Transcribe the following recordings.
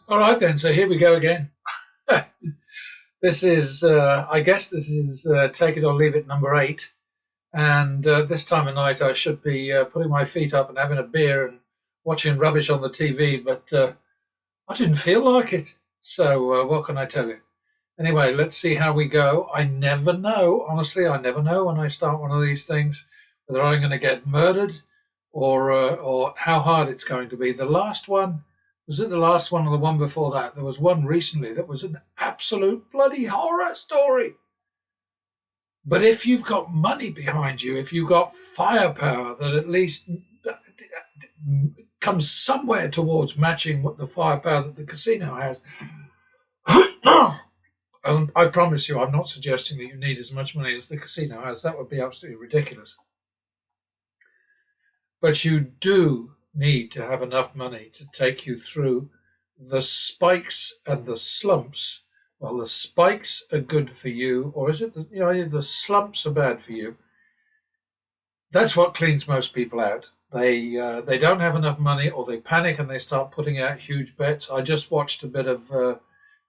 All right then. So here we go again. This is, I guess, this is take it or leave it number eight. And this time of night, I should be putting my feet up and having a beer and watching rubbish on the TV, but I didn't feel like it. So what can I tell you? Anyway, let's see how we go. I never know. Honestly, I never know when I start one of these things whether I'm going to get murdered or how hard it's going to be. The last one was it the last one or the one before that? There was one recently that was an absolute bloody horror story. But if you've got money behind you, if you've got firepower that at least comes somewhere towards matching what the firepower that the casino has, and I promise you, I'm not suggesting that you need as much money as the casino has. That would be absolutely ridiculous. But you do need to have enough money to take you through the spikes and the slumps. Well, the spikes are good for you, or is it the slumps are bad for you? That's what cleans most people out. They don't have enough money, or they panic and they start putting out huge bets. I just watched a bit of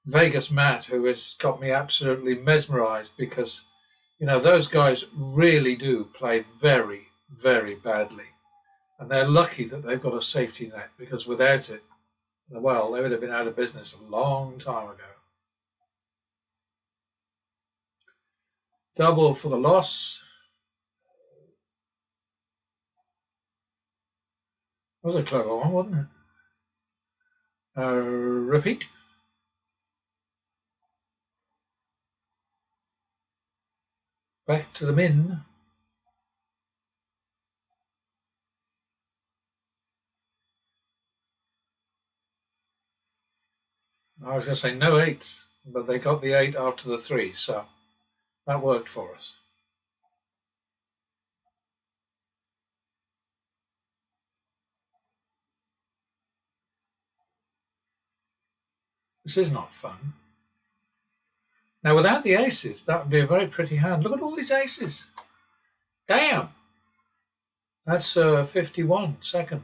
Vegas Matt, who has got me absolutely mesmerized because those guys really do play very, very badly. And they're lucky that they've got a safety net because without it, well, they would have been out of business a long time ago. Double for the loss. That was a clever one, wasn't it? Repeat. Back to the min. I was going to say no eights, but they got the 8 after the 3, so that worked for us. This is not fun. Now, without the aces, that would be a very pretty hand. Look at all these aces. Damn. That's 51, second.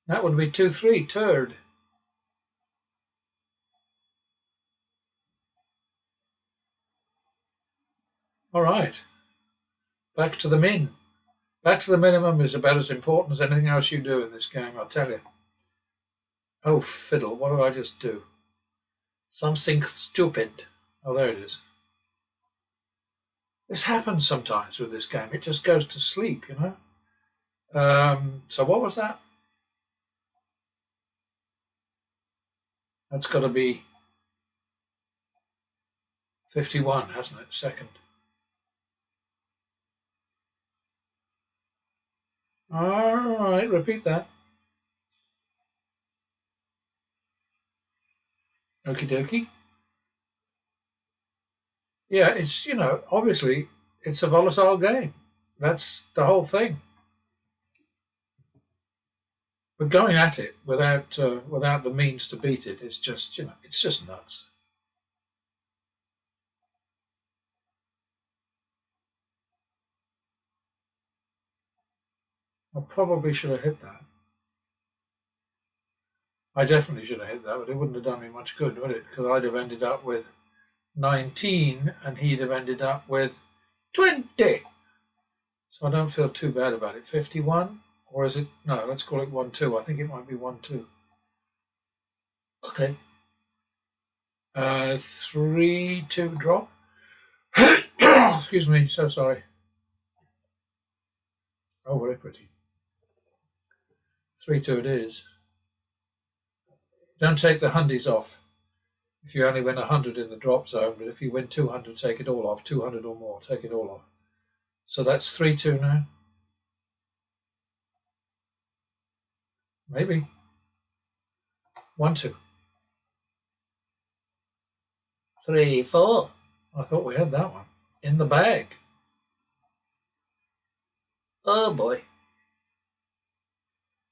That would be 2-3, third. All right. Back to the min. Back to the minimum is about as important as anything else you do in this game, I'll tell you. Oh, fiddle, what did I just do? Something stupid. Oh, there it is. This happens sometimes with this game. It just goes to sleep, So what was that? That's got to be 51, hasn't it? Second. All right, repeat that. Okie dokie. Yeah, it's, obviously it's a volatile game. That's the whole thing. But going at it without the means to beat it is just, it's just nuts. I probably should have hit that. I definitely should have hit that, but it wouldn't have done me much good, would it? Because I'd have ended up with 19 and he'd have ended up with 20. So I don't feel too bad about it. 51? Or is it? No, let's call it 1-2. I think it might be 1-2. Okay. 3-2 drop. Excuse me, so sorry. Oh, very pretty. 3-2 it is. Don't take the hundies off if you only win 100 in the drop zone, but if you win 200, take it all off. 200 or more, take it all off. So that's 3-2 now. Maybe. 1-2. 3-4. I thought we had that one. In the bag. Oh boy.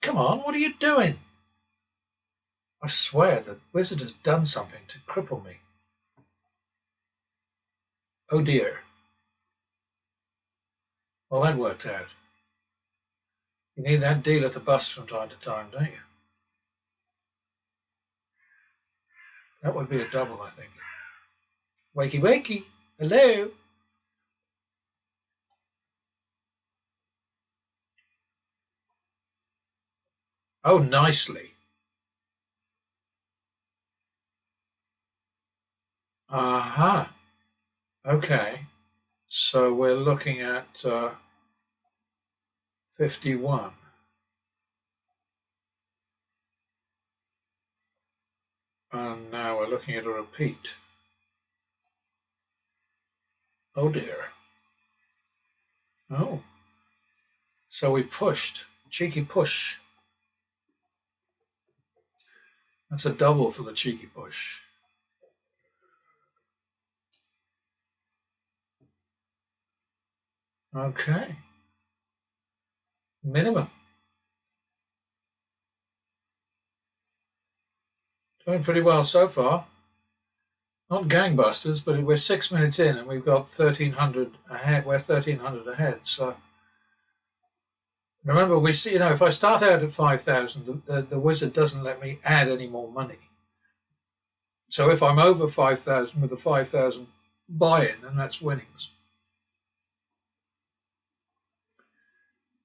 Come on, what are you doing? I swear the wizard has done something to cripple me. Oh dear. Well, that worked out. You need that dealer to bust from time to time, don't you? That would be a double, I think. Wakey, wakey. Hello. Oh, nicely. Aha. Okay. So we're looking at 51. And now we're looking at a repeat. Oh dear. Oh. So we pushed. Cheeky push. That's a double for the cheeky push. Okay. Minimum. Doing pretty well so far. Not gangbusters, but we're 6 minutes in and we've got 1,300 ahead. We're 1,300 ahead. So remember, we see, if I start out at 5,000, the wizard doesn't let me add any more money. So if I'm over 5,000 with a 5,000 buy-in, then that's winnings.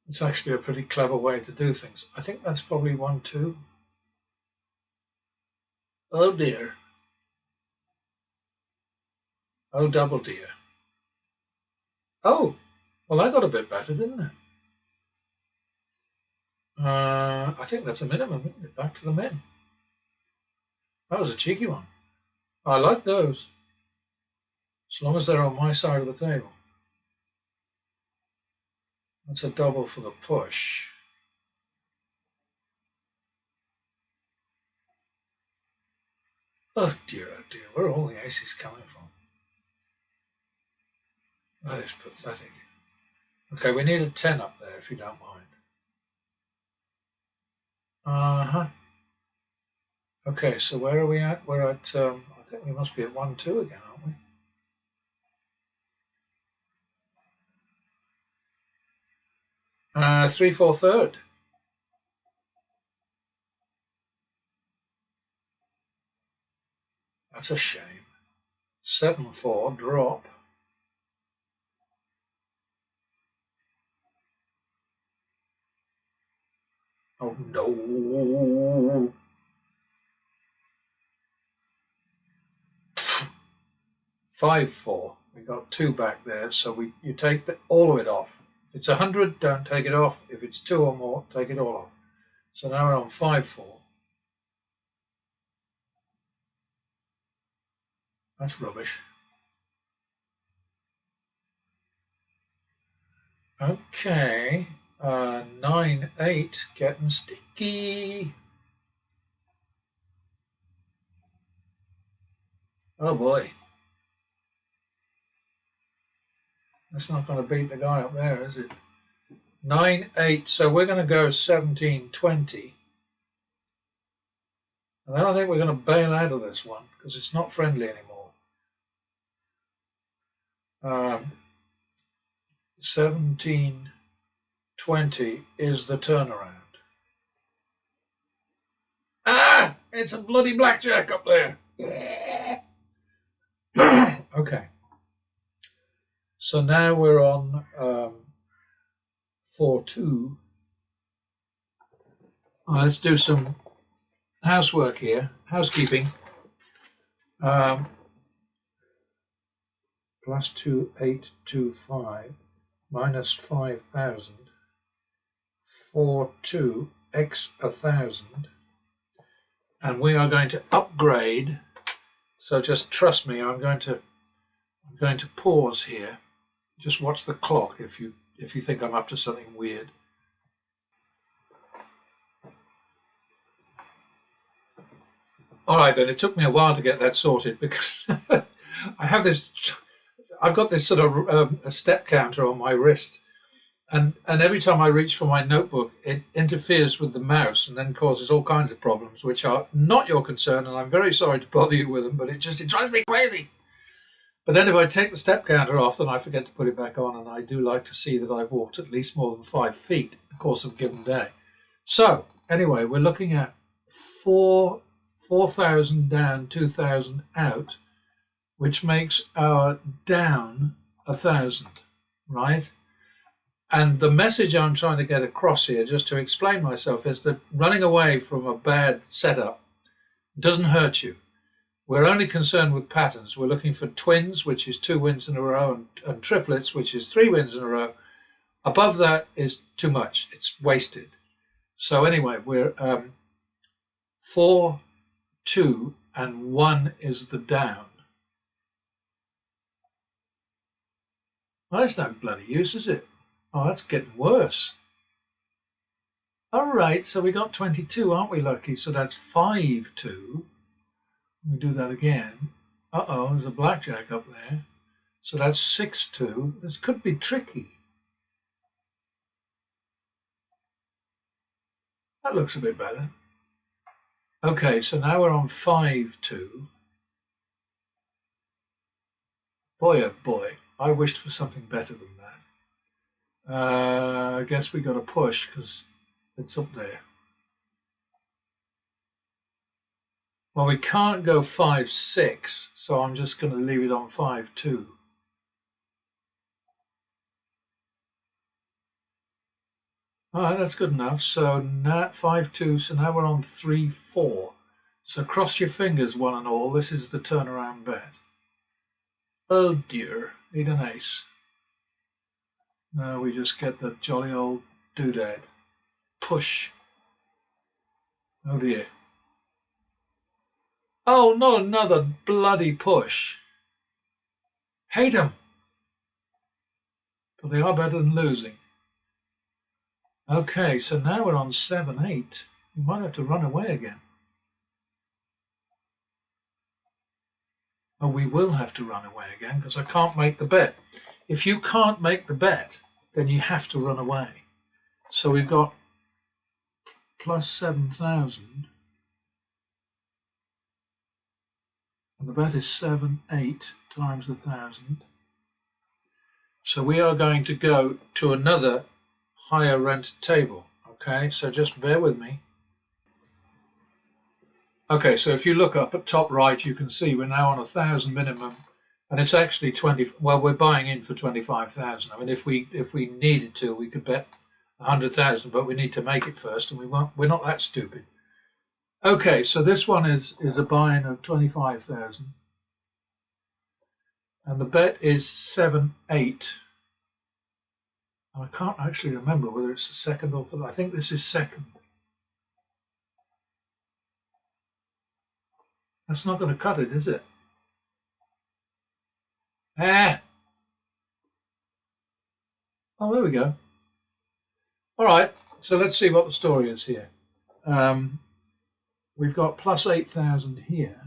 It's actually a pretty clever way to do things. I think that's probably 1, 2. Oh dear. Oh, double dear. Oh, well, I got a bit better, didn't it? I think that's a minimum, isn't it? Back to the min. That was a cheeky one. I like those, as long as they're on my side of the table. That's a double for the push. Oh dear, where are all the aces coming from? That is pathetic. Okay, we need a 10 up there, if you don't mind. Uh-huh. Okay, so where are we at? We're at, I think we must be at 1, 2 again, aren't we? 3, 4, third. That's a shame. 7, 4, drop. Oh no. 5, 4. We got 2 back there, so you take all of it off. If it's 100, don't take it off. If it's 2 or more, take it all off. So now we're on 5, 4. That's rubbish. Okay. 9, 8, getting sticky. Oh boy. That's not going to beat the guy up there, is it? 9, 8. So we're going to go 17, 20. And I don't think we're going to bail out of this one because it's not friendly anymore. 17, 20 is the turnaround. Ah! It's a bloody blackjack up there. Okay. So now we're on 4, 2. Let's do some housework here. Housekeeping. Plus 2, 8, 2, 5. Minus 5,000. 4, 2. X 1,000. And we are going to upgrade. So just trust me, I'm going to pause here. Just watch the clock if you think I'm up to something weird. All right, then. It took me a while to get that sorted because I've got this sort of a step counter on my wrist, and every time I reach for my notebook, it interferes with the mouse and then causes all kinds of problems, which are not your concern, and I'm very sorry to bother you with them, but it drives me crazy. But then if I take the step counter off, then I forget to put it back on, and I do like to see that I've walked at least more than 5 feet in the course of a given day. So anyway, we're looking at 4,000 down, 2,000 out, which makes our down 1,000, right? And the message I'm trying to get across here, just to explain myself, is that running away from a bad setup doesn't hurt you. We're only concerned with patterns. We're looking for twins, which is 2 wins in a row, and triplets, which is 3 wins in a row. Above that is too much. It's wasted. So anyway, we're 4, 2, and 1 is the down. Well, that's no bloody use, is it? Oh, that's getting worse. All right, so we got 22, aren't we, Lucky? So that's 5, 2. We do that again. Uh-oh, there's a blackjack up there. So that's 6, 2. This could be tricky. That looks a bit better. Okay, so now we're on 5, 2. Boy, oh boy, I wished for something better than that. I guess we got to push because it's up there. Well, we can't go 5, 6, so I'm just going to leave it on 5, 2. All right, that's good enough. So now 5, 2, so now we're on 3, 4. So cross your fingers, one and all. This is the turnaround bet. Oh dear, need an ace. No, we just get the jolly old doodad. Push. Oh dear. Oh, not another bloody push. Hate them. But they are better than losing. Okay, so now we're on 7, 8. We might have to run away again. Oh, we will have to run away again because I can't make the bet. If you can't make the bet, then you have to run away. So we've got plus 7,000. And the bet is 7, 8 times 1,000. So we are going to go to another higher rent table. Okay, so just bear with me. Okay, so if you look up at top right, you can see we're now on 1,000 minimum, and it's actually 20. Well, we're buying in for 25,000. I mean, if we needed to, we could bet 100,000, but we need to make it first, and we won't. We're not that stupid. Okay, so this one is a buy-in of 25,000, and the bet is 7, 8. I can't actually remember whether it's the second or third. I think this is second. That's not going to cut it, is it? Ah! Oh, there we go. All right, so let's see what the story is here. We've got plus 8,000 here.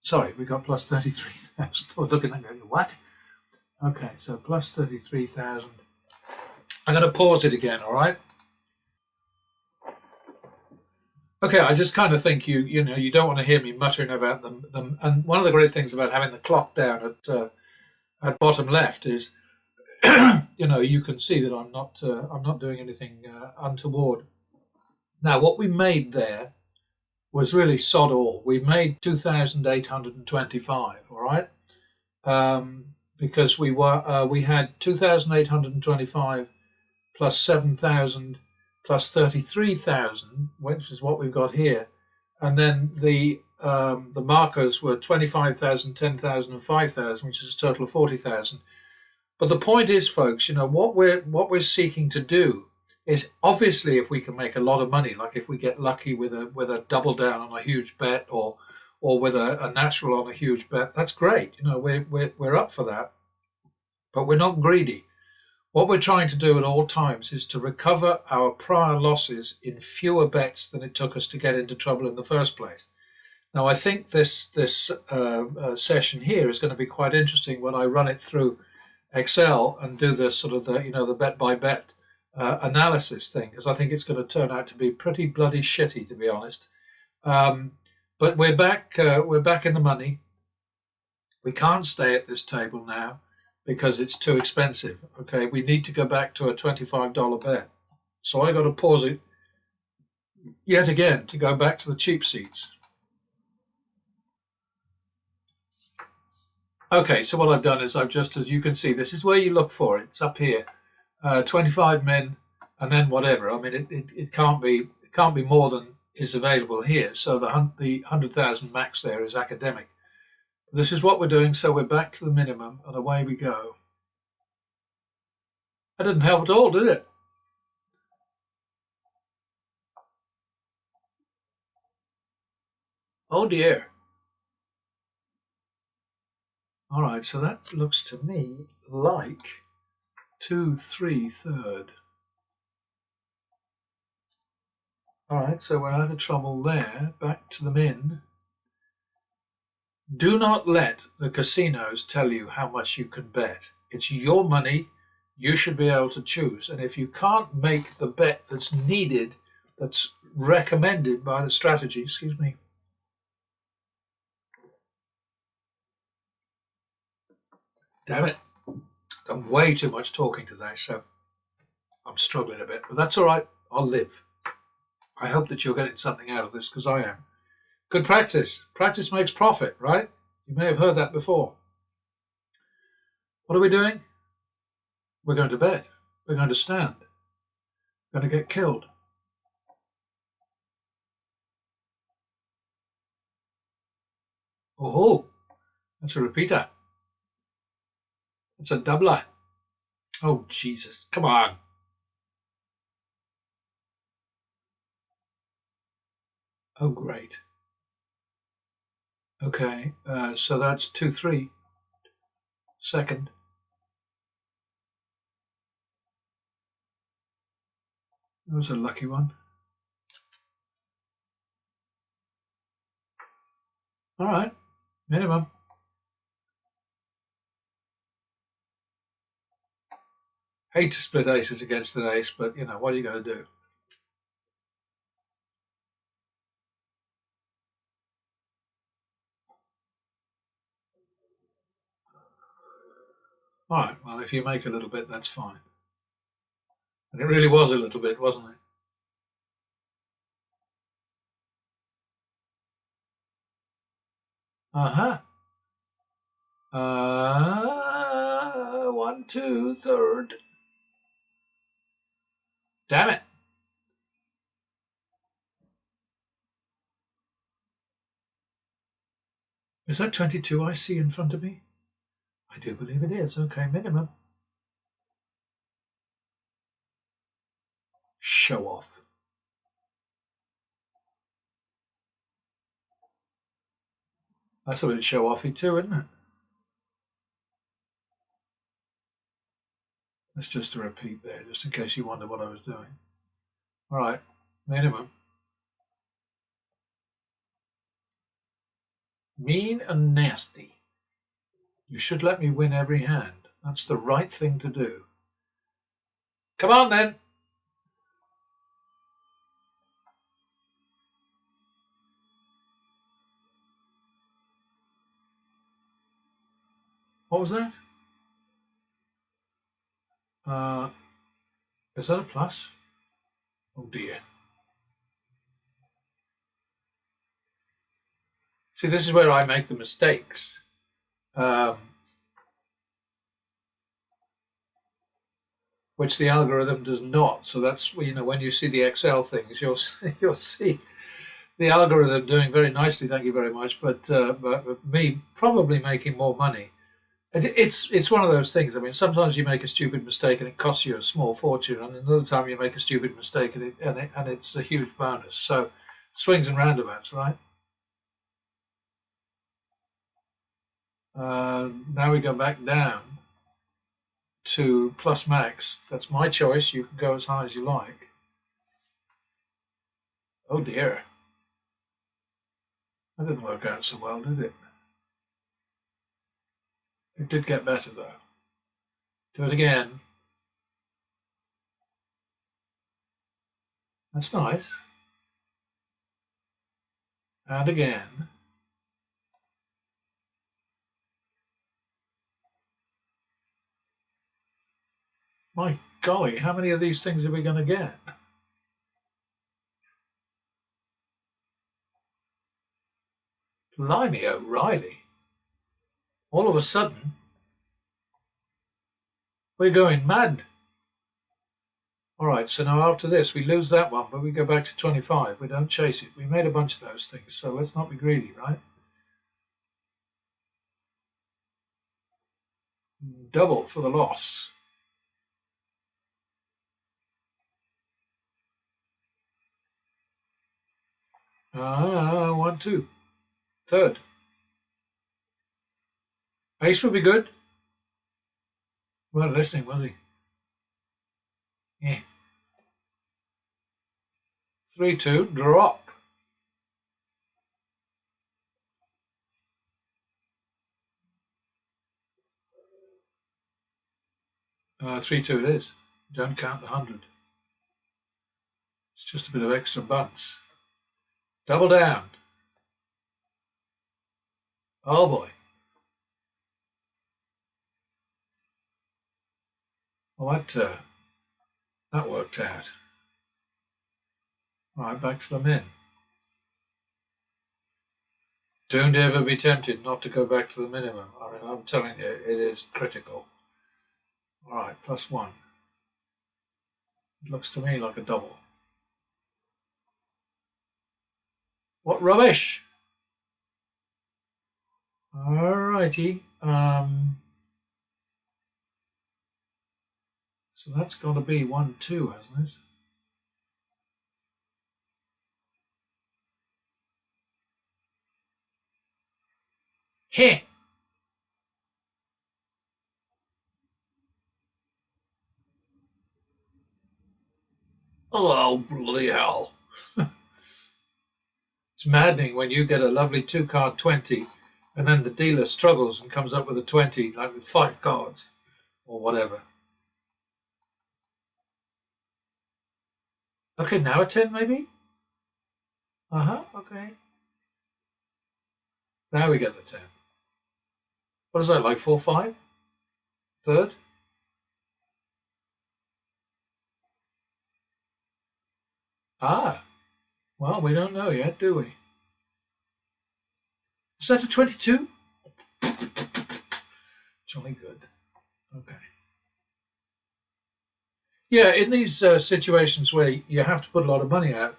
Sorry, we've got plus 33,000. Oh, looking at it, what? Okay, so plus 33,000. I'm going to pause it again, all right? Okay, I just kind of think you don't want to hear me muttering about them. And one of the great things about having the clock down at bottom left is, you can see that I'm not doing anything untoward. Now, what we made there was really sod all. We made 2,825. All right, because we had 2,825 plus 7,000. Plus 33,000, which is what we've got here, and then the markers were 25,000, 10,000, and 5,000, which is a total of 40,000. But the point is, folks, what we're seeking to do is, obviously, if we can make a lot of money, like if we get lucky with a double down on a huge bet, or with a natural on a huge bet, that's great. We're up for that, but we're not greedy. What we're trying to do at all times is to recover our prior losses in fewer bets than it took us to get into trouble in the first place. Now, I think this session here is going to be quite interesting when I run it through Excel and do the sort of the bet by bet analysis thing, because I think it's going to turn out to be pretty bloody shitty, to be honest. But we're back in the money. We can't stay at this table now because it's too expensive. Okay, we need to go back to a $25 bet. So I got to pause it yet again to go back to the cheap seats. Okay, so what I've done is I've just, as you can see, this is where you look for it. It's up here, 25 min, and then whatever. I mean, it can't be more than is available here. So the 100,000 max there is academic. This is what we're doing. So we're back to the minimum, and away we go. That didn't help at all, did it? Oh dear. All right, so that looks to me like 2, 3, third. All right, so we're out of trouble there. Back to the min. Do not let the casinos tell you how much you can bet. It's your money. You should be able to choose. And if you can't make the bet that's needed, that's recommended by the strategy, excuse me. Damn it. Done way too much talking today, so I'm struggling a bit. But that's all right. I'll live. I hope that you're getting something out of this, because I am. Good practice. Practice makes profit, right? You may have heard that before. What are we doing? We're going to bet. We're going to stand. We're going to get killed. Oh, that's a repeater. That's a doubler. Oh, Jesus. Come on. Oh, great. Okay, so that's 2, 3. Second. That was a lucky one. All right, minimum. Hate to split aces against an ace, but, what are you going to do? All right, well, if you make a little bit, that's fine. And it really was a little bit, wasn't it? Uh-huh. 1, 2, third. Damn it. Is that 22 I see in front of me? I do believe it is. Okay, minimum. Show off. That's a bit show offy too, isn't it? That's just a repeat there, just in case you wonder what I was doing. All right, minimum. Mean and nasty. You should let me win every hand. That's the right thing to do. Come on then. What was that? Uh, is that a plus? Oh dear. See, this is where I make the mistakes. Which the algorithm does not. So that's when you see the Excel things, you'll see the algorithm doing very nicely. Thank you very much, but me probably making more money. It's one of those things. I mean, sometimes you make a stupid mistake and it costs you a small fortune, and another time you make a stupid mistake and it's a huge bonus. So swings and roundabouts, right? Now we go back down to plus max. That's my choice. You can go as high as you like. Oh dear. That didn't work out so well, did it? It did get better though. Do it again. That's nice. And again. My golly, how many of these things are we going to get? Blimey O'Reilly. All of a sudden, we're going mad. All right, so now after this, we lose that one, but we go back to 25. We don't chase it. We made a bunch of those things, so let's not be greedy, right? Double for the loss. One, two. Third. Ace would be good. Weren't listening, was he? Yeah. 3-2, drop. Uh, 3-2 it is. Don't count the 100. It's just a bit of extra bunts. Double down. Oh boy. Well, that worked out. All right, back to the min. Don't ever be tempted not to go back to the minimum. I mean, I'm telling you, it is critical. All right, +1. It looks to me like a double. What rubbish! All righty. So that's got to be 1-2, hasn't it? Heh! Oh, bloody hell. It's maddening when you get a lovely 2-card 20 and then the dealer struggles and comes up with a 20, like with 5 cards or whatever. Okay, now a 10 maybe? Okay. Now we get the 10. What is that, like 4-5? Third? Ah, well, we don't know yet, do we? Is that a 22? Jolly good. Okay. Yeah, in these situations where you have to put a lot of money out,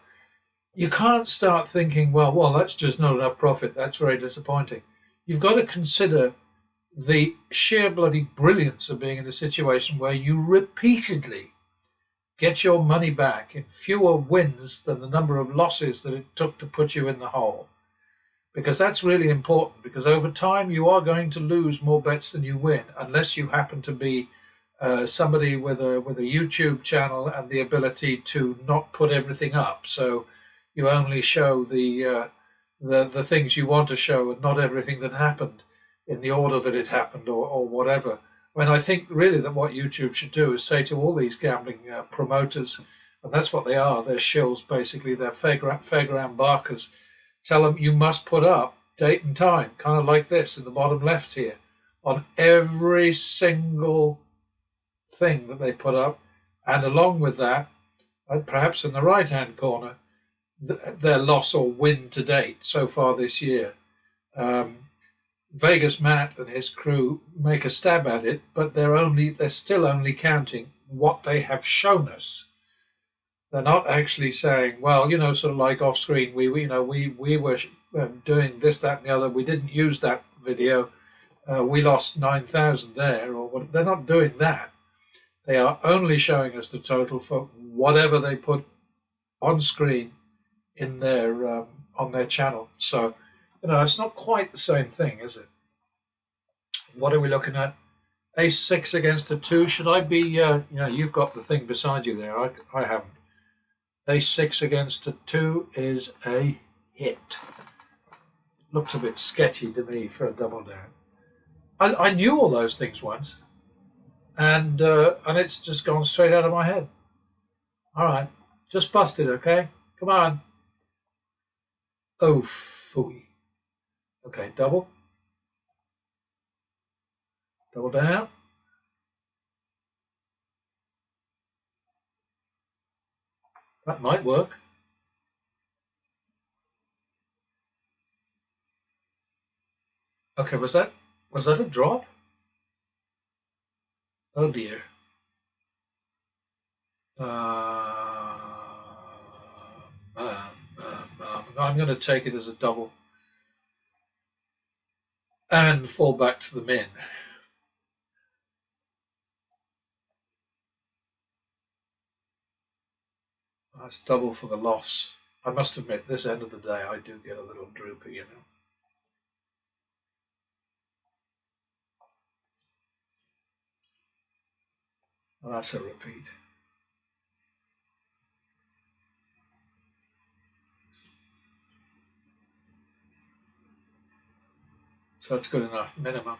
you can't start thinking, well, that's just not enough profit. That's very disappointing. You've got to consider the sheer bloody brilliance of being in a situation where you repeatedly get your money back in fewer wins than the number of losses that it took to put you in the hole. Because that's really important, because over time you are going to lose more bets than you win, unless you happen to be somebody with a YouTube channel and the ability to not put everything up. So you only show the things you want to show and not everything that happened in the order that it happened or whatever. When I think really that what YouTube should do is say to all these gambling promoters, and that's what they are, they're shills basically, they're fairground barkers, tell them you must put up date and time, kind of like this in the bottom left here, on every single thing that they put up, and along with that, perhaps in the right hand corner, their loss or win to date so far this year. Vegas Matt and his crew make a stab at it, but they're still only counting what they have shown us. They're not actually saying, well, sort of like off screen, we were doing this, that, and the other. We didn't use that video. We lost 9,000 there, or what. They're not doing that. They are only showing us the total for whatever they put on screen in their on their channel. So, it's not quite the same thing, is it? What are we looking at? Ace 6 against a 2. Should I be? You've got the thing beside you there. I haven't. Ace 6 against a 2 is a hit. Looked a bit sketchy to me for a double down. I knew all those things once, and it's just gone straight out of my head. All right, just busted, okay? Come on. Oh, phooey. Okay, double. Double down. That might work. Okay, was that a drop? Oh dear. I'm going to take it as a double and fall back to the min. That's double for the loss. I must admit, this end of the day, I do get a little droopy, you know. Well, that's a repeat. So that's good enough, minimum.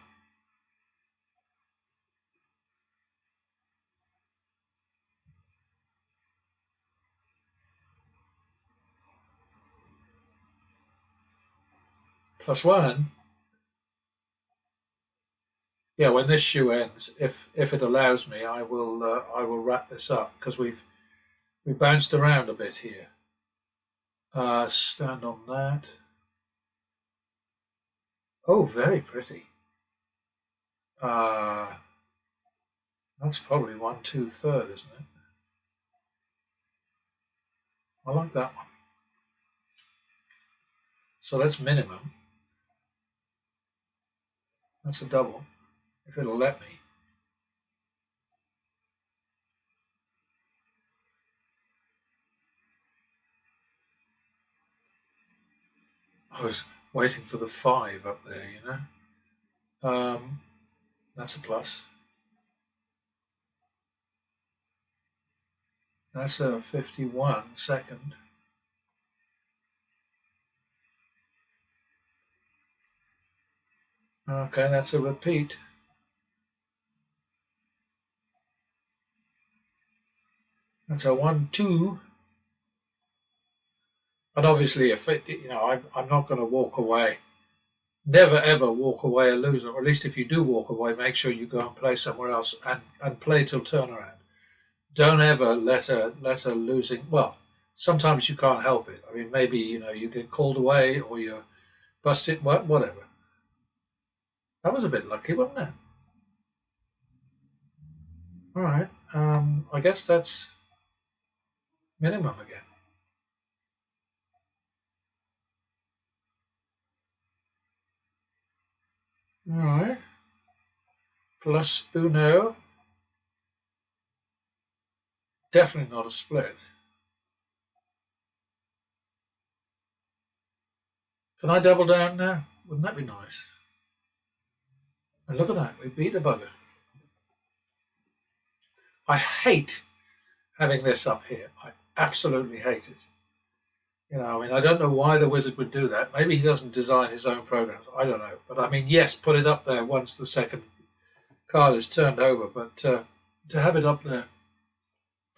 +1. Yeah, when this shoe ends, if it allows me, I will wrap this up because we bounced around a bit here. Stand on that. Oh, very pretty. Uh, that's probably 1/2/3, isn't it? I like that one. So that's minimum. That's a double, if it'll let me. I was waiting for the 5 up there, you know. That's a plus. That's a 51 second. Okay, that's a repeat. That's a 1/2. And obviously, if it, I'm not going to walk away. Never ever walk away a loser, or at least if you do walk away, make sure you go and play somewhere else and play till turnaround. Don't ever let a losing. Well, sometimes you can't help it. I mean, maybe you get called away or you're busted. Whatever. That was a bit lucky, wasn't it? All right. I guess that's minimum again. All right. Plus uno. Definitely not a split. Can I double down now? Wouldn't that be nice? And look at that. We beat the bugger. I hate having this up here. I absolutely hate it. I mean, I don't know why the wizard would do that. Maybe he doesn't design his own programs. I don't know. But I mean, yes, put it up there once the second card is turned over. But to have it up there,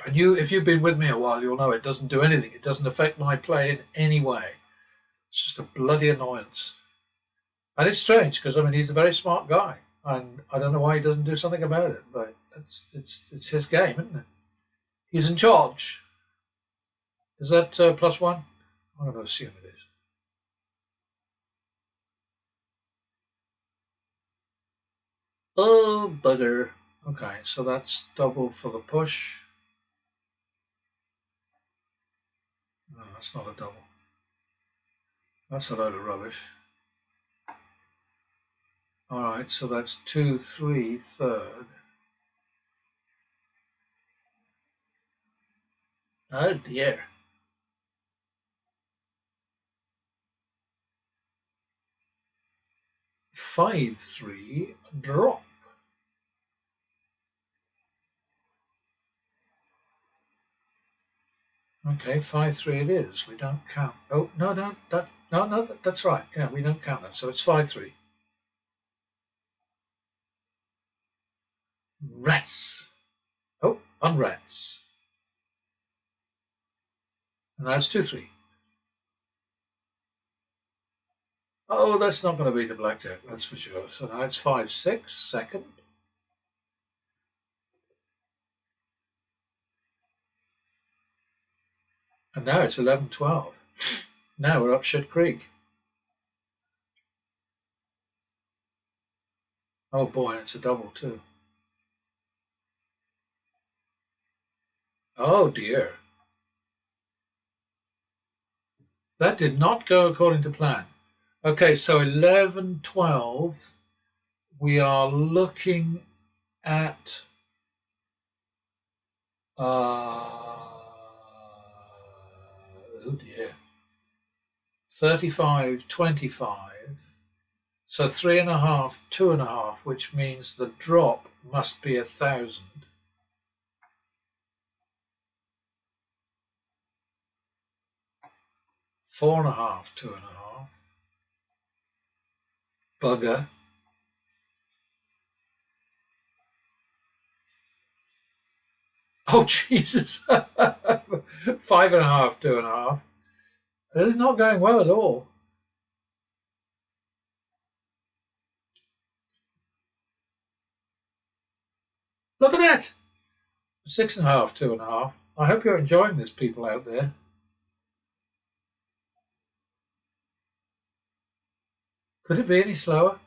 and if you've been with me a while, you'll know it doesn't do anything. It doesn't affect my play in any way. It's just a bloody annoyance. And it's strange because I mean he's a very smart guy, and I don't know why he doesn't do something about it. But it's his game, isn't it? He's in charge. Is that +1? I'm going to assume it is. Oh, bugger. Okay, so that's double for the push. No, that's not a double. That's a load of rubbish. All right, so that's 2/3. Oh dear. 5/3 drop. Okay, 5/3 it is. We don't count. Oh no, no, that's right. Yeah, we don't count that. So it's 5/3. Rats. Oh, on rats. And that's 2/3. Oh, that's not going to beat the blackjack, that's for sure. So now it's 5/6 second. And now it's 11:12. Now we're up shit creek. Oh boy, it's a double too. Oh dear. That did not go according to plan. Okay, so 11:12. We are looking at oh dear, 35.25. So 3.5, 2.5, which means the drop must be 1,000. 4.5, 2.5. Bugger. Oh Jesus. 5.5, 2.5. This is not going well at all. Look at that. 6.5, 2.5. I hope you're enjoying this, people out there. Could it be any slower?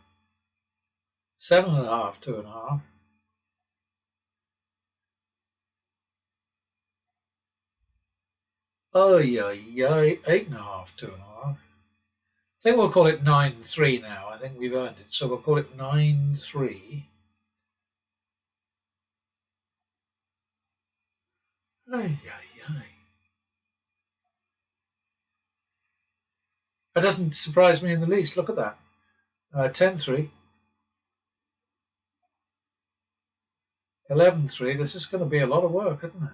7.5, 2.5. Oh yeah, yeah, 8.5, 2.5. I think we'll call it 9.3 now. I think we've earned it, so we'll call it 9.3. Ay, ay, ay. That doesn't surprise me in the least. Look at that. 10.3, 11.3. This is going to be a lot of work, isn't it?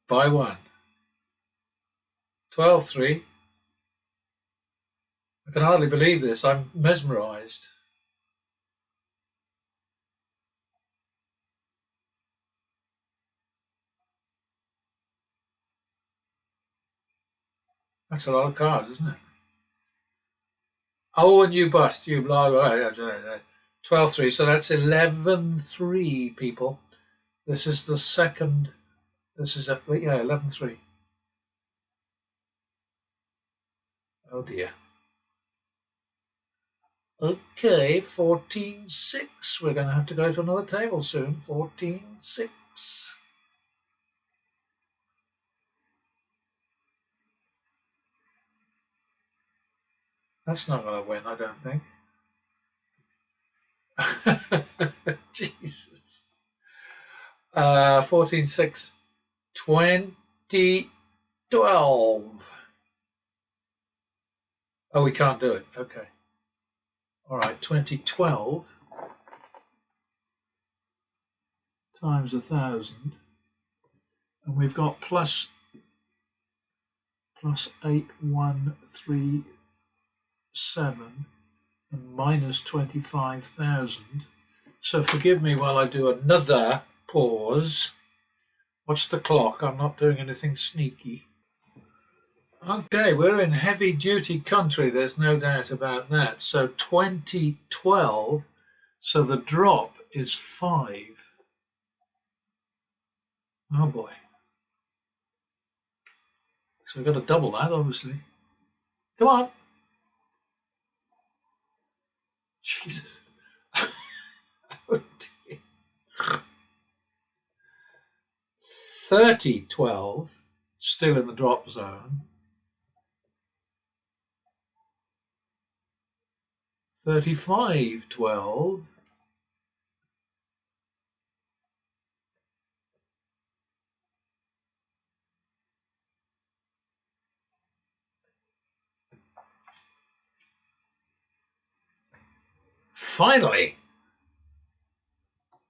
By one. 12.3. I can hardly believe this. I'm mesmerised. That's a lot of cards, isn't it? Oh, and you bust. You blah, blah, blah, blah, blah. 12.3. So that's 11.3, people. This is the second. This is, 11.3. Oh dear. Okay, 14.6. We're going to have to go to another table soon. 14.6. That's not going to win, I don't think. Jesus. 14.6. 2012. Oh, we can't do it. Okay. All right, 2012 times 1,000. And we've got plus 8137 and minus 25,000. So forgive me while I do another pause. Watch the clock. I'm not doing anything sneaky. Okay, we're in heavy duty country. There's no doubt about that. So 2012. So the drop is 5. Oh boy. So we've got to double that, obviously. Come on. Jesus. 3012, still in the drop zone. 3512. Finally,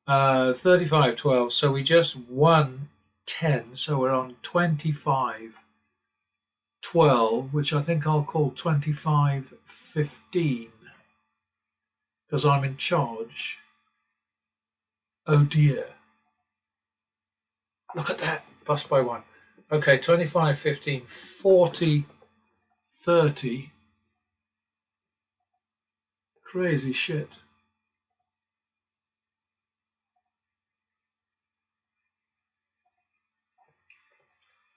3512. So we just won 10. So we're on 2512, which I think I'll call 2515 because I'm in charge. Oh dear. Look at that. Bust by one. Okay, 2515, 40, 30. Crazy shit.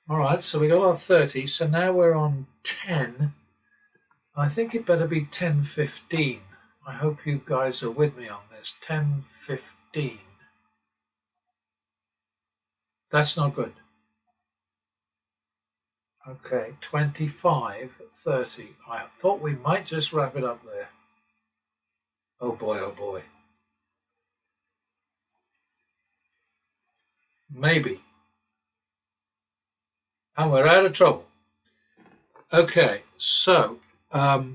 All right, so we got our 30. So now we're on 10. I think it better be 10:15. I hope you guys are with me on this. 10:15. That's not good. Okay, 25:30. I thought we might just wrap it up there. Oh boy, oh boy. Maybe. And we're out of trouble. Okay, so plus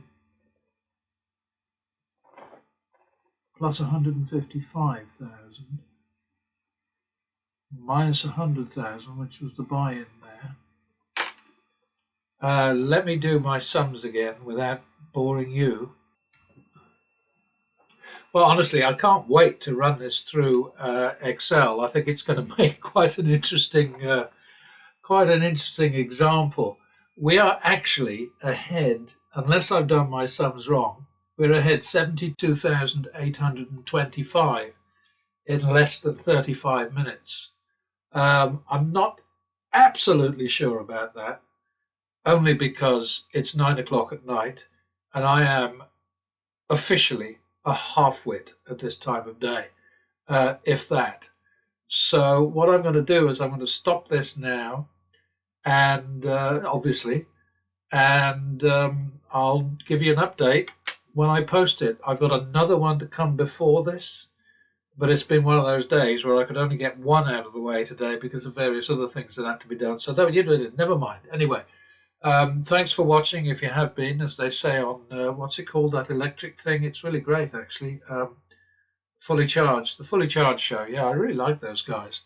155,000 minus 100,000, which was the buy-in there. Let me do my sums again without boring you. Well, honestly, I can't wait to run this through Excel. I think it's going to make quite an interesting example. We are actually ahead, unless I've done my sums wrong, we're ahead 72,825 in less than 35 minutes. I'm not absolutely sure about that, only because it's 9 o'clock at night and I am officially a half-wit at this time of day, if that. So what I'm going to do is I'm going to stop this now, and obviously, and I'll give you an update when I post it. I've got another one to come before this, but it's been one of those days where I could only get one out of the way today because of various other things that had to be done. So that you did it. Never mind. Anyway, thanks for watching. If you have been, as they say on what's it called, that electric thing? It's really great, actually. Fully Charged, the Fully Charged show. Yeah, I really like those guys.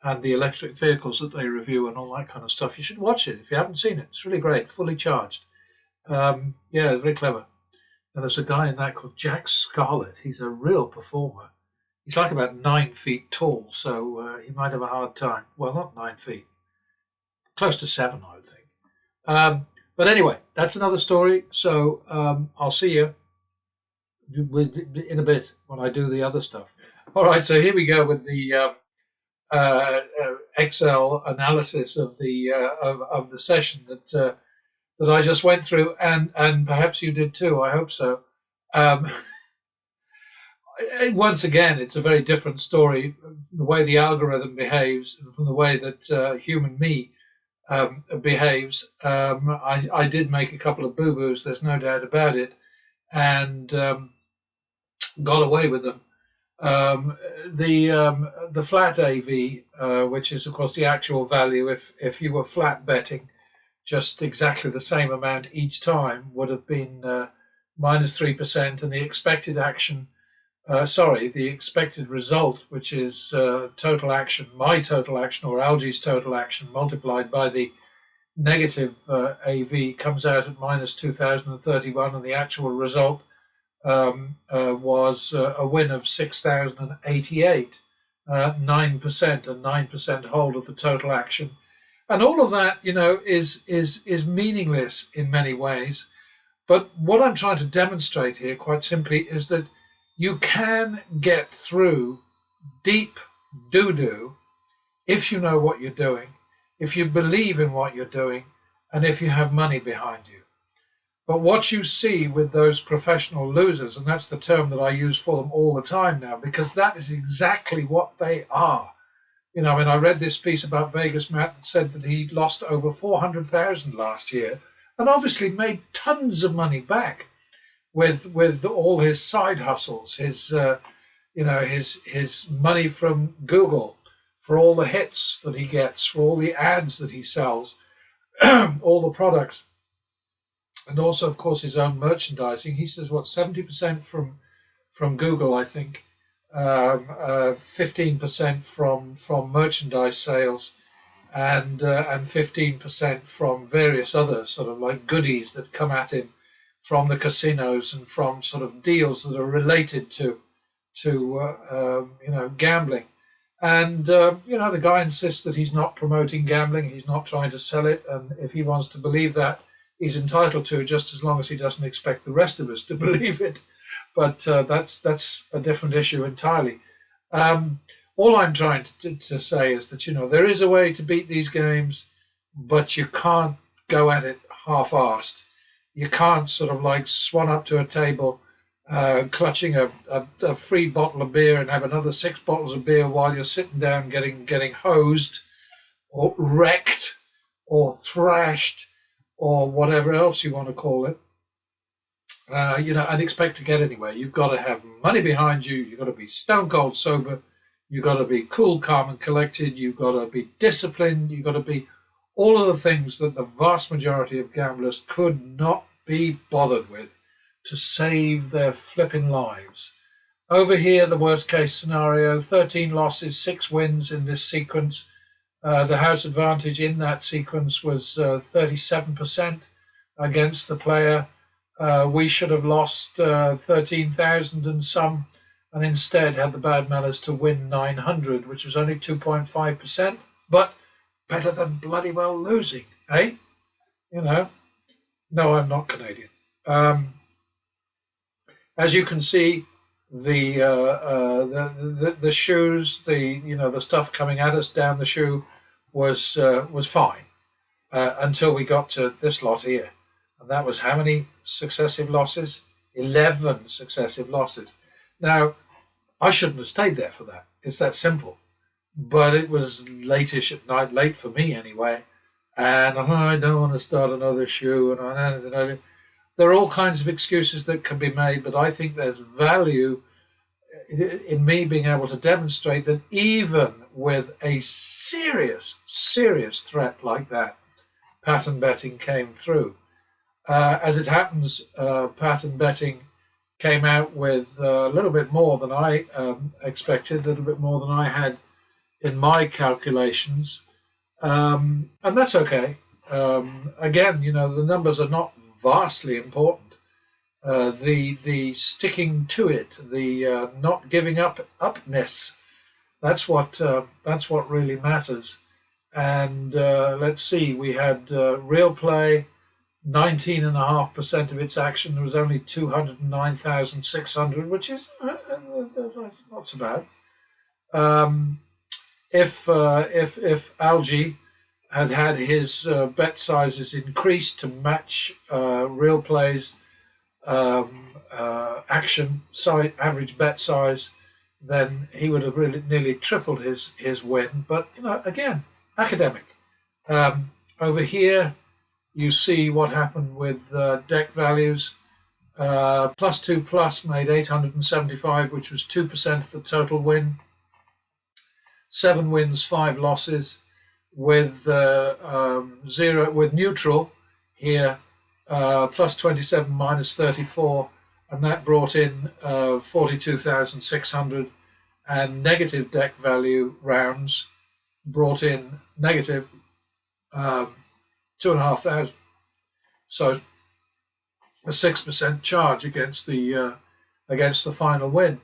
And the electric vehicles that they review and all that kind of stuff. You should watch it if you haven't seen it. It's really great. Fully Charged. Yeah, very clever. And there's a guy in that called Jack Scarlett. He's a real performer. He's like about 9 feet tall, so he might have a hard time. Well, not 9 feet. Close to 7, I would think. But anyway, that's another story. So I'll see you in a bit when I do the other stuff. All right, so here we go with the Excel analysis of the session that I just went through, and perhaps you did too. I hope so. Once again, it's a very different story. The way the algorithm behaves from the way that human me behaves. I did make a couple of boo-boos. There's no doubt about it, and got away with them. The flat AV, which is of course the actual value, if you were flat betting just exactly the same amount each time, would have been minus 3%, and the expected action, the expected result, which is total action, my total action or Algy's total action multiplied by the negative AV, comes out at minus 2,031, and the actual result was a win of 6,088, 9%, a 9% hold of the total action. And all of that, is meaningless in many ways. But what I'm trying to demonstrate here, quite simply, is that you can get through deep doo-doo if you know what you're doing, if you believe in what you're doing, and if you have money behind you. But what you see with those professional losers, and that's the term that I use for them all the time now, because that is exactly what they are. I read this piece about Vegas Matt that said that he lost over 400,000 last year, and obviously made tons of money back with all his side hustles, his money from Google for all the hits that he gets, for all the ads that he sells, all the products. And also, of course, his own merchandising. He says, 70% from Google, I think, 15% from merchandise sales, and 15% from various other sort of like goodies that come at him from the casinos and from sort of deals that are related to gambling. And the guy insists that he's not promoting gambling, he's not trying to sell it, and if he wants to believe that, he's entitled to, just as long as he doesn't expect the rest of us to believe it. But that's a different issue entirely. All I'm trying to say is that there is a way to beat these games. but you can't go at it half-assed. You can't sort of like swan up to a table, clutching a free bottle of beer and have another 6 bottles of beer while you're sitting down getting hosed or wrecked or thrashed or whatever else you want to call it. And expect to get anywhere. You've got to have money behind you. You've got to be stone cold sober. You've got to be cool, calm, and collected. You've got to be disciplined. You've got to be all of the things that the vast majority of gamblers could not be bothered with to save their flipping lives. Over here, the worst case scenario, 13 losses, 6 wins in this sequence. The house advantage in that sequence was 37% against the player. We should have lost 13,000 and some, and instead had the bad manners to win 900, which was only 2.5%, but better than bloody well losing, eh? No, I'm not Canadian. As you can see, the shoes, the stuff coming at us down the shoe was fine until we got to this lot here. And that was how many successive losses? 11 successive losses. Now, I shouldn't have stayed there for that. It's that simple. But it was late-ish at night, late for me anyway. And I don't want to start another shoe. And there are all kinds of excuses that can be made, but I think there's value in me being able to demonstrate that even with a serious threat like that, pattern betting came through. As it happens, pattern betting came out with a little bit more than I expected, a little bit more than I had in my calculations. And that's okay. Again, the numbers are not vastly important. The sticking to it, the not giving upness, that's what really matters. And let's see, we had real play. 19.5% of its action. There was only 209,600, which is not so bad. If Algie had his bet sizes increased to match real plays action average bet size, then he would have really nearly tripled his win. But again, academic. Over here, you see what happened with deck values. +2+ made 875, which was 2% of the total win. 7 wins, 5 losses. With zero, with neutral here, +27 -34, and that brought in 42,600. And negative deck value rounds brought in negative 2,500. So a 6% charge against the final win.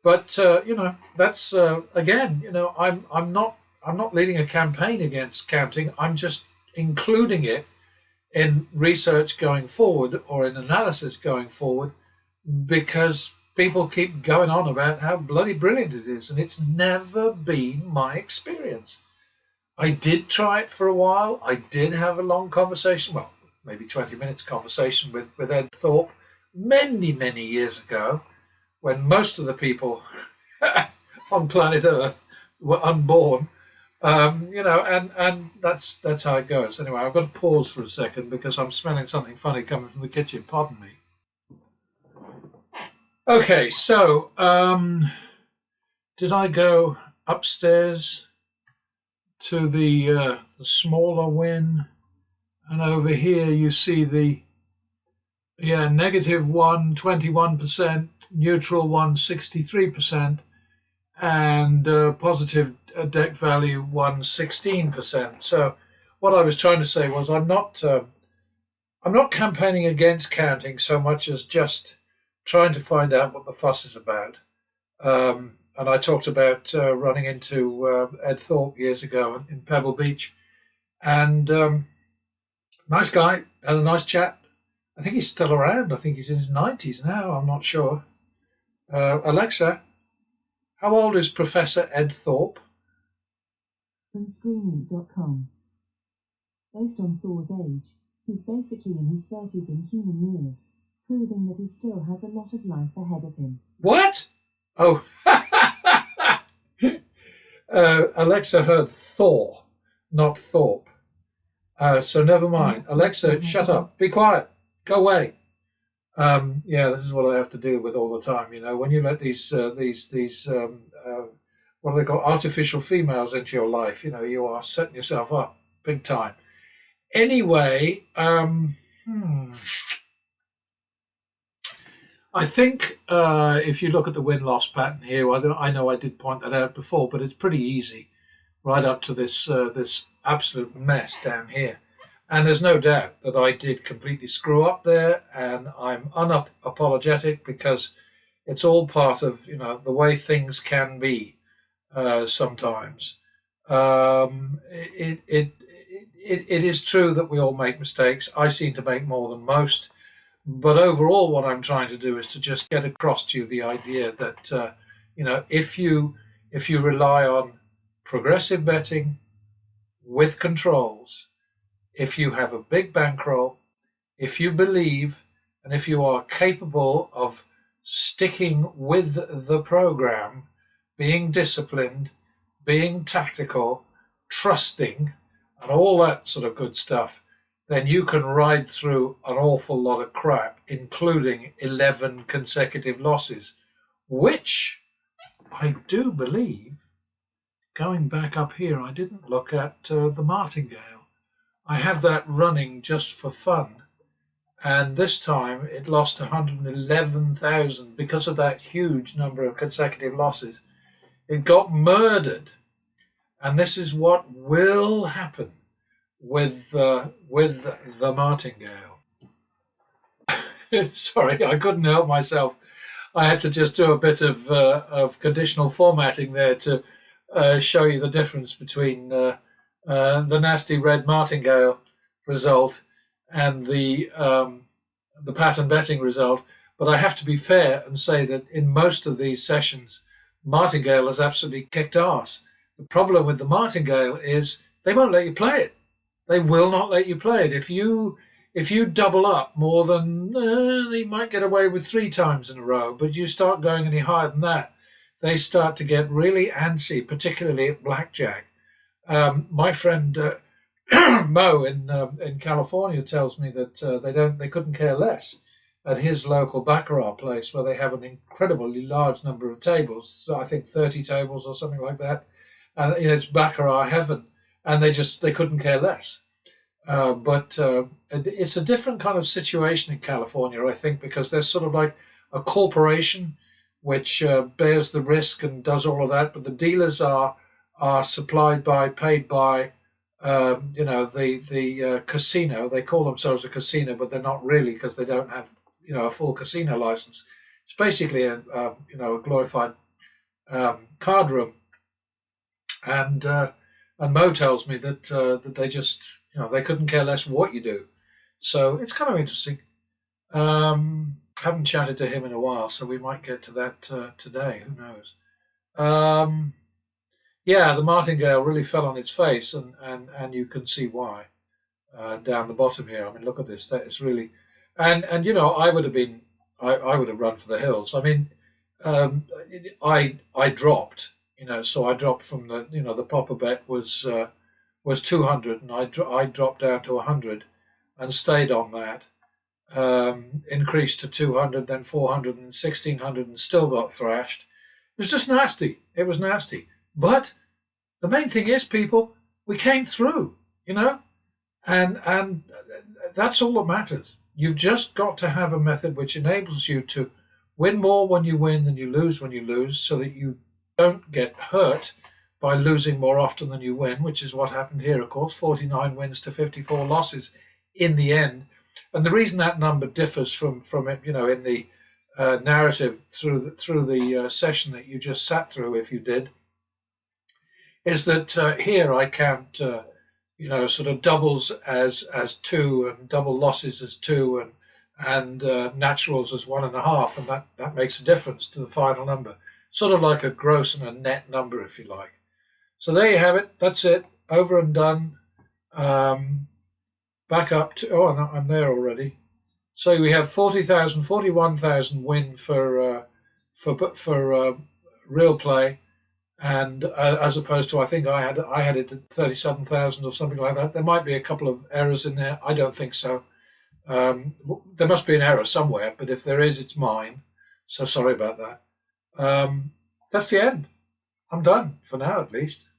But that's again, I'm not leading a campaign against counting. I'm just including it in research going forward or in analysis going forward, because people keep going on about how bloody brilliant it is, and it's never been my experience. I did try it for a while. I did have a long conversation, well, maybe 20 minutes conversation with Ed Thorpe many years ago, when most of the people on planet Earth were unborn. And that's how it goes. Anyway, I've got to pause for a second because I'm smelling something funny coming from the kitchen. Pardon me. Okay, so did I go upstairs to the smaller win? And over here you see the -1, 21%, neutral 1, 63%, and positive deck value 1, 16%. So what I was trying to say was I'm not campaigning against counting so much as just trying to find out what the fuss is about. And I talked about running into Ed Thorpe years ago in Pebble Beach, and nice guy, had a nice chat. I think he's still around. I think he's in his 90s now. I'm not sure. Alexa, how old is Professor Ed Thorpe? From screening.com. Based on Thor's age, he's basically in his 30s in human years, proving that he still has a lot of life ahead of him. What? Oh. Alexa heard Thor, not Thorpe. So never mind. Alexa, shut up. Be quiet. Go away. Yeah, this is what I have to deal with all the time. You know, when you let these what do they call artificial females into your life, you know, you are setting yourself up big time. Anyway, I think if you look at the win-loss pattern here, I know I did point that out before, but it's pretty easy right up to this this absolute mess down here. And there's no doubt that I did completely screw up there, and I'm unapologetic because it's all part of, you know, the way things can be sometimes. It is true that we all make mistakes. I seem to make more than most. But overall, what I'm trying to do is to just get across to you the idea that you know, if you rely on progressive betting with controls, if you have a big bankroll, if you believe, and if you are capable of sticking with the program, being disciplined, being tactical, trusting, and all that sort of good stuff, then you can ride through an awful lot of crap, including 11 consecutive losses, which I do believe, going back up here, I didn't look at the martingale. I have that running just for fun. And this time it lost 111,000 because of that huge number of consecutive losses. It got murdered. And this is what will happen with the martingale. Sorry, I couldn't help myself. I had to just do a bit of conditional formatting there to show you the difference between the nasty red martingale result and the pattern betting result. But I have to be fair and say that in most of these sessions, martingale has absolutely kicked arse. The problem with the martingale is they won't let you play it. They will not let you play it. If you double up more than, they might get away with 3 times in a row, but you start going any higher than that, they start to get really antsy, particularly at blackjack. My friend Mo in California tells me that they couldn't care less at his local baccarat place, where they have an incredibly large number of tables. I think 30 tables or something like that, and it's baccarat heaven, and they couldn't care less. But it's a different kind of situation in California, I think, because there's sort of like a corporation which bears the risk and does all of that, but the dealers are paid by the casino. They call themselves a casino, but they're not really, because they don't have a full casino license. It's basically a glorified card room, and Mo tells me that they just they couldn't care less what you do. So it's kind of interesting. Haven't chatted to him in a while, so we might get to that today. Who knows? Yeah, the martingale really fell on its face, and you can see why down the bottom here. I mean, look at this. That is really, and I would have run for the hills. I mean, I dropped. So I dropped from the proper bet was 200, and I dropped down to 100 and stayed on that. Increased to 200, then 400, and 1600, and still got thrashed. It was just nasty. It was nasty. But the main thing is, people, we came through, and that's all that matters. You've just got to have a method which enables you to win more when you win than you lose when you lose, so that you don't get hurt by losing more often than you win, which is what happened here, of course, 49 wins to 54 losses in the end. And the reason that number differs from it, in the narrative through the session that you just sat through, if you did, is that here I count, sort of doubles as 2, and double losses as 2, and naturals as 1.5, and that makes a difference to the final number. Sort of like a gross and a net number, if you like. So there you have it. That's it. Over and done. back up to, oh, no, I'm there already. So we have 40,000, 41,000 win for real play, and as opposed to, I think I had it at 37,000 or something like that. There might be a couple of errors in there. I don't think so. There must be an error somewhere, but if there is, it's mine. So sorry about that. That's the end. I'm done for now, at least.